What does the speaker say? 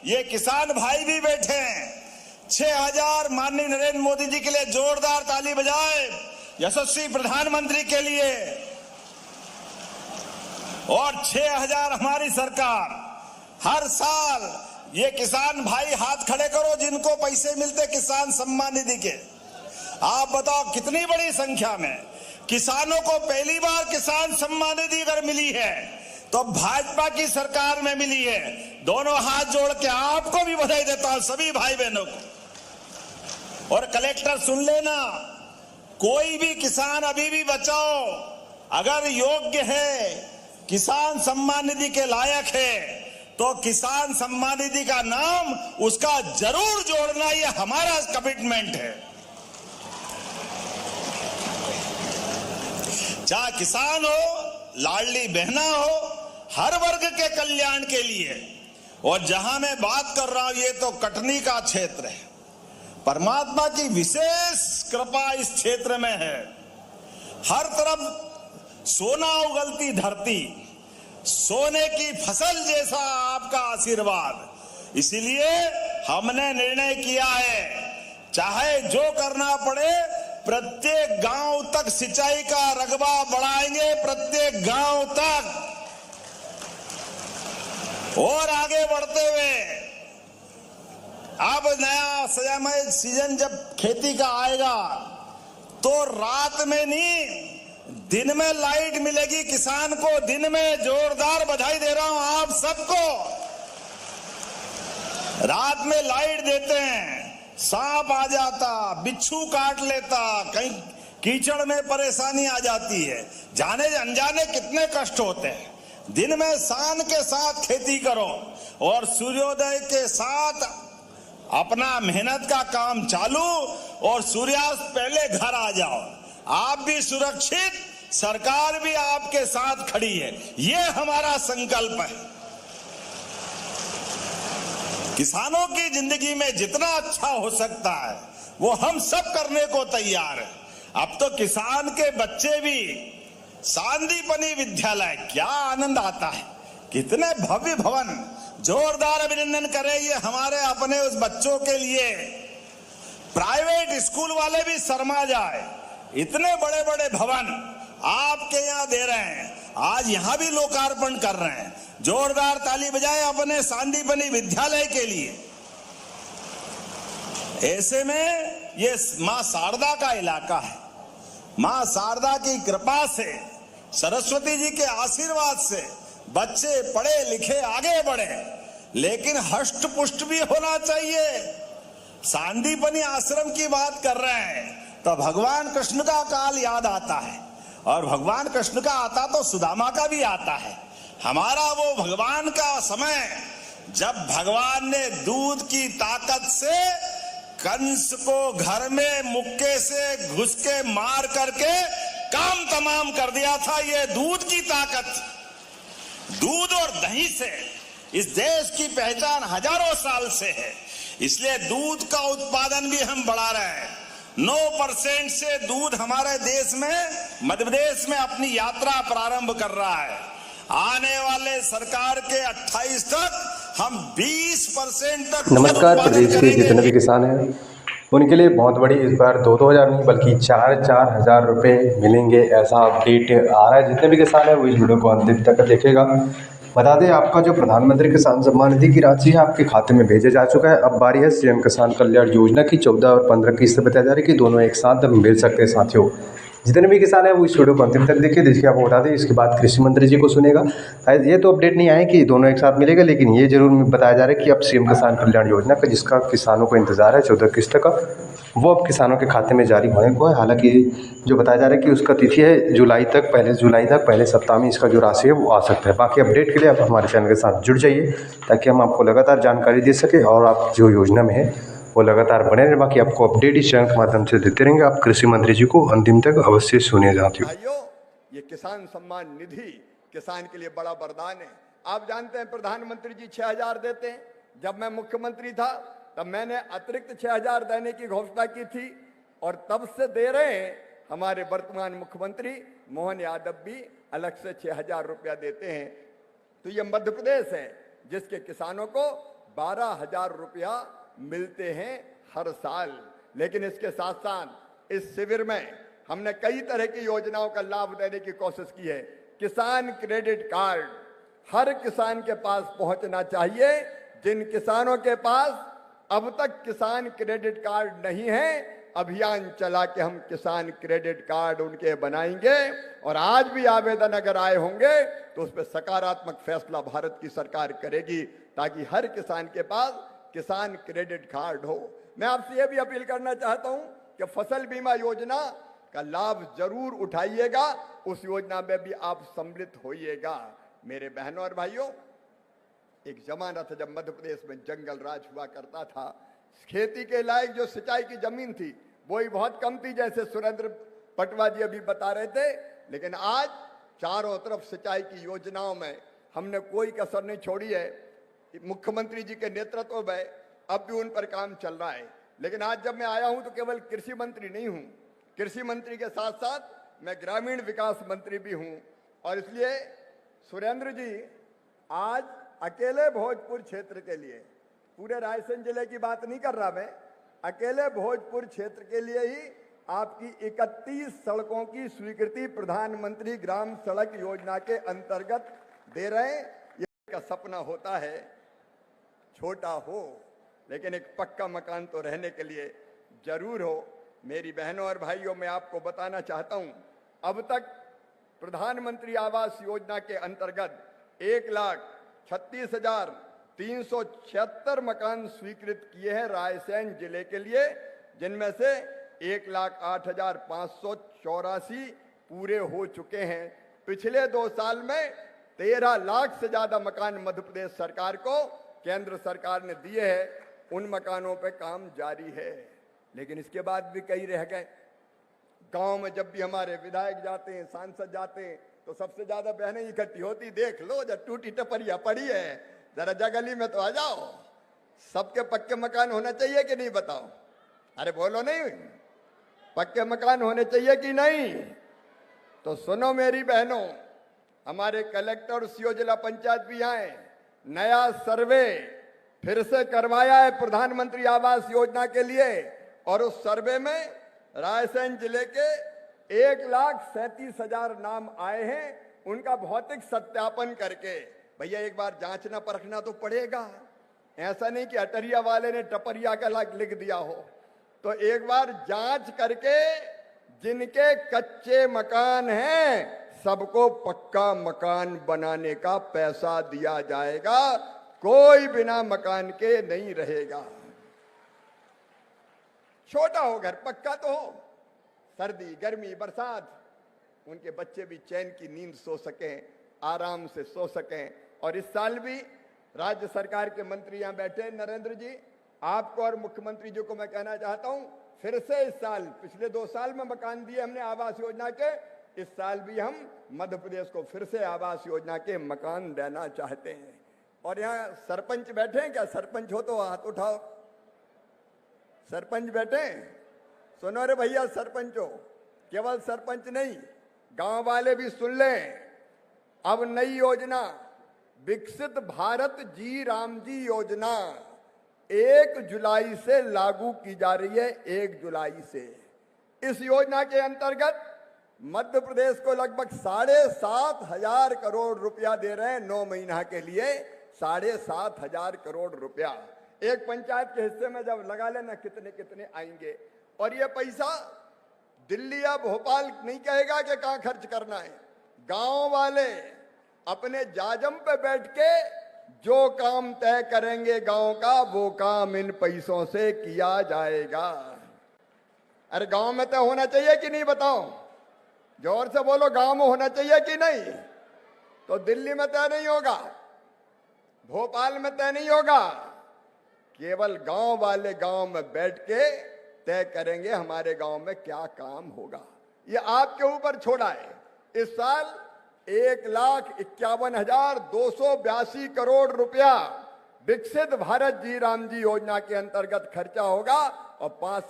ये किसान भाई भी बैठे हैं। 6,000 माननीय नरेंद्र मोदी जी के लिए जोरदार ताली बजाए, यशस्वी प्रधानमंत्री के लिए। और 6,000 हमारी सरकार। हर साल ये किसान भाई हाथ खड़े करो जिनको पैसे मिलते किसान सम्मान निधि के। आप बताओ कितनी बड़ी संख्या में किसानों को पहली बार किसान सम्मान निधि अगर मिली है तो भाजपा की सरकार में मिली है। दोनों हाथ जोड़ के आपको भी बधाई देता हूं, सभी भाई बहनों को। और कलेक्टर सुन लेना, कोई भी किसान अभी भी बचाओ, अगर योग्य है, किसान सम्मान निधि के लायक है, तो किसान सम्मान निधि का नाम उसका जरूर जोड़ना, ये हमारा कमिटमेंट है। चाहे किसान हो, लाडली बहना हो, हर वर्ग के कल्याण के लिए। और जहां मैं बात कर रहा हूं ये तो कटनी का क्षेत्र है। परमात्मा की विशेष कृपा इस क्षेत्र में है। हर तरफ सोना उगलती धरती, सोने की फसल जैसा आपका आशीर्वाद। इसीलिए हमने निर्णय किया है, चाहे जो करना पड़े, प्रत्येक गांव तक सिंचाई का रकबा बढ़ाएंगे, प्रत्येक गांव तक। और आगे बढ़ते हुए अब नया समय सीजन जब खेती का आएगा तो रात में नहीं, दिन में लाइट मिलेगी किसान को। दिन में जोरदार बधाई दे रहा हूं आप सबको। रात में लाइट देते हैं, सांप आ जाता, बिच्छू काट लेता, कहीं कीचड़ में परेशानी आ जाती है, जाने अनजाने कितने कष्ट होते हैं। दिन में शान के साथ खेती करो और सूर्योदय के साथ अपना मेहनत का काम चालू, और सूर्यास्त पहले घर आ जाओ। आप भी सुरक्षित, सरकार भी आपके साथ खड़ी है, ये हमारा संकल्प है। किसानों की जिंदगी में जितना अच्छा हो सकता है वो हम सब करने को तैयार है। अब तो किसान के बच्चे भी सांदीपनी विद्यालय, क्या आनंद आता है, कितने भव्य भवन। जोरदार अभिनंदन करें ये हमारे अपने उस बच्चों के लिए। प्राइवेट स्कूल वाले भी शर्मा जाए, इतने बड़े बड़े भवन आपके यहाँ दे रहे हैं, आज यहाँ भी लोकार्पण कर रहे हैं। जोरदार ताली बजाएं अपने सांदीपनी विद्यालय के लिए। ऐसे में ये मां शारदा का इलाका है। मां शारदा की कृपा से, सरस्वती जी के आशीर्वाद से बच्चे पढ़े लिखे आगे बढ़े, लेकिन हष्ट पुष्ट भी होना चाहिए। सांदीपनी आश्रम की बात कर रहे हैं तो भगवान कृष्ण का काल याद आता है, और भगवान कृष्ण का आता तो सुदामा का भी आता है। हमारा वो भगवान का समय जब भगवान ने दूध की ताकत से कंस को घर में मुक्के से घुस के मार करके काम तमाम कर दिया था। ये दूध की ताकत, दूध और दही से इस देश की पहचान हजारों साल से है। इसलिए दूध का उत्पादन भी हम बढ़ा रहे हैं। 9% से दूध हमारे देश में, मध्य प्रदेश में अपनी यात्रा प्रारंभ कर रहा है। आने वाले सरकार के 28 तक हम 20% तक। नमस्कार, प्रदेश के जितने भी किसान हैं उनके लिए बहुत बड़ी इस बार 2,000 नहीं बल्कि 4,000 हज़ार रुपये मिलेंगे, ऐसा अपडेट आ रहा है। जितने भी किसान हैं वो इस वीडियो को अंतिम तक देखेगा। बता दें, आपका जो प्रधानमंत्री किसान सम्मान निधि की राशि है आपके खाते में भेजा जा चुका है। अब बारी है सीएम किसान कल्याण योजना की। 14 और 15 किस्त बताया जा रही है कि दोनों एक साथ मिल सकते हैं। साथियों, जितने भी किसान हैं वो इस वीडियो को अंतिम तक देखिए। देखिए, आपको बता दें, इसके बाद कृषि मंत्री जी को सुनेगा। ये तो अपडेट नहीं आए कि दोनों एक साथ मिलेगा, लेकिन ये जरूर बताया जा रहा है कि अब सीएम किसान कल्याण योजना का, जिसका किसानों को इंतजार है 14 किस्त का, वो अब किसानों के खाते में जारी होने को है। हालांकि जो बताया जा रहा है कि उसका तिथि है जुलाई तक, पहले जुलाई तक, पहले सप्ताह में इसका जो राशि है वो आ सकता है। बाकी अपडेट के लिए आप हमारे चैनल के साथ जुड़ जाइए ताकि हम आपको लगातार जानकारी दे सकें और आप जो योजना में है वो लगातार बने रहे। बाकी आपको अपडेट इस चैनल के माध्यम से देते रहेंगे। आप कृषि मंत्री जी को अंतिम तक अवश्य सुनिए। साथियों, ये किसान सम्मान निधि किसान के लिए बड़ा वरदान है। आप जानते हैं प्रधानमंत्री जी 6,000 देते हैं। जब मैं मुख्यमंत्री था तब मैंने अतिरिक्त 6,000 देने की घोषणा की थी, और तब से दे रहे हैं। हमारे वर्तमान मुख्यमंत्री मोहन यादव भी अलग से 6,000 रुपया देते हैं। तो ये मध्य प्रदेश है जिसके किसानों को 12,000 रुपया मिलते हैं हर साल। लेकिन इसके साथ साथ इस शिविर में हमने कई तरह की योजनाओं का लाभ देने की कोशिश की है। किसान क्रेडिट कार्ड हर किसान के पास पहुंचना चाहिए। जिन किसानों के पास अब तक किसान क्रेडिट कार्ड नहीं है, अभियान चला के हम किसान क्रेडिट कार्ड उनके बनाएंगे। और आज भी आवेदन अगर आए होंगे तो उस पर सकारात्मक फैसला भारत की सरकार करेगी, ताकि हर किसान के पास किसान क्रेडिट कार्ड हो। मैं आपसे यह भी अपील करना चाहता हूं कि फसल बीमा योजना का लाभ जरूर उठाइएगा, उस योजना में भी आप सम्मिलित होइएगा। मेरे बहनों और भाइयों, एक जमाना था जब मध्य प्रदेश में जंगल राज हुआ करता था। खेती के लायक जो सिंचाई की जमीन थी वो ही बहुत कम थी, जैसे सुरेंद्र पटवा जी अभी बता रहे थे। लेकिन आज चारों तरफ सिंचाई की योजनाओं में हमने कोई कसर नहीं छोड़ी है। मुख्यमंत्री जी के नेतृत्व में अब भी उन पर काम चल रहा है। लेकिन आज जब मैं आया हूं तो केवल कृषि मंत्री नहीं हूं, कृषि मंत्री के साथ साथ मैं ग्रामीण विकास मंत्री भी हूं। और इसलिए सुरेंद्र जी, आज अकेले भोजपुर क्षेत्र के लिए, पूरे रायसेन जिले की बात नहीं कर रहा मैं, अकेले भोजपुर क्षेत्र के लिए ही आपकी 31 सड़कों की स्वीकृति प्रधानमंत्री ग्राम सड़क योजना के अंतर्गत दे रहे हैं। ये का सपना होता है छोटा हो, लेकिन एक पक्का मकान तो रहने के लिए जरूर हो। मेरी बहनों और भाइयों, मैं आपको बताना चाहता हूं, अब तक प्रधानमंत्री आवास योजना के अंतर्गत 1,36,376 मकान स्वीकृत किए हैं रायसेन जिले के लिए, जिनमें से 1,08,584 पूरे हो चुके हैं। पिछले 2 साल में 13 लाख से ज्यादा मकान मध्य प्रदेश सरकार को केंद्र सरकार ने दिए हैं। उन मकानों पे काम जारी है। लेकिन इसके बाद भी कई रह गए। गांव में जब भी हमारे विधायक जाते हैं, सांसद जाते हैं, तो सबसे ज्यादा बहनें इकट्ठी होती, देख लो जब टूटी टपरिया पड़ी है, जरा जगली में तो आ जाओ। सबके पक्के मकान होना चाहिए कि नहीं, बताओ? अरे बोलो नहीं, पक्के मकान होने चाहिए कि नहीं? तो सुनो मेरी बहनों, हमारे कलेक्टर सीओ जिला पंचायत भी आए, नया सर्वे फिर से करवाया है प्रधानमंत्री आवास योजना के लिए। और उस सर्वे में रायसेन जिले के 1,37,000 नाम आए हैं। उनका भौतिक सत्यापन करके, भैया एक बार जांचना परखना तो पड़ेगा। ऐसा नहीं कि अटरिया वाले ने टपरिया का लिख दिया हो। तो एक बार जांच करके जिनके कच्चे मकान हैं सबको पक्का मकान बनाने का पैसा दिया जाएगा। कोई बिना मकान के नहीं रहेगा। छोटा हो घर, पक्का तो हो, सर्दी गर्मी बरसात उनके बच्चे भी चैन की नींद सो सकें, आराम से सो सकें। और इस साल भी राज्य सरकार के मंत्री यहां बैठे, नरेंद्र जी, आपको और मुख्यमंत्री जी को मैं कहना चाहता हूं, फिर से इस साल, पिछले 2 साल में मकान दिए हमने आवास योजना के, इस साल भी हम मध्य प्रदेश को फिर से आवास योजना के मकान देना चाहते हैं। और यहाँ सरपंच बैठे हैं क्या? सरपंच हो तो हाथ उठाओ। सरपंच बैठे? सुनो रे भैया, सरपंच हो, केवल सरपंच नहीं, गांव वाले भी सुन लें। अब नई योजना विकसित भारत जी राम जी योजना 1 जुलाई से लागू की जा रही है। 1 जुलाई से इस योजना के अंतर्गत मध्य प्रदेश को लगभग 7,500 करोड़ रुपया दे रहे हैं। 9 महीना के लिए 7,500 करोड़ रुपया एक पंचायत के हिस्से में जब लगा लेना, कितने कितने आएंगे। और ये पैसा दिल्ली या भोपाल नहीं कहेगा कि कहां खर्च करना है। गांव वाले अपने जाजम पे बैठ के जो काम तय करेंगे गांव का, वो काम इन पैसों से किया जाएगा। अरे गांव में तय होना चाहिए कि नहीं, बताओ? जोर से बोलो, गांव में होना चाहिए कि नहीं? तो दिल्ली में तय नहीं होगा, भोपाल में तय नहीं होगा, केवल गांव वाले गांव में बैठ के तय करेंगे हमारे गांव में क्या काम होगा। ये आपके ऊपर छोड़ा है। इस साल 1,51,282 करोड़ रुपया विकसित भारत जी राम जी योजना के अंतर्गत खर्चा होगा और 5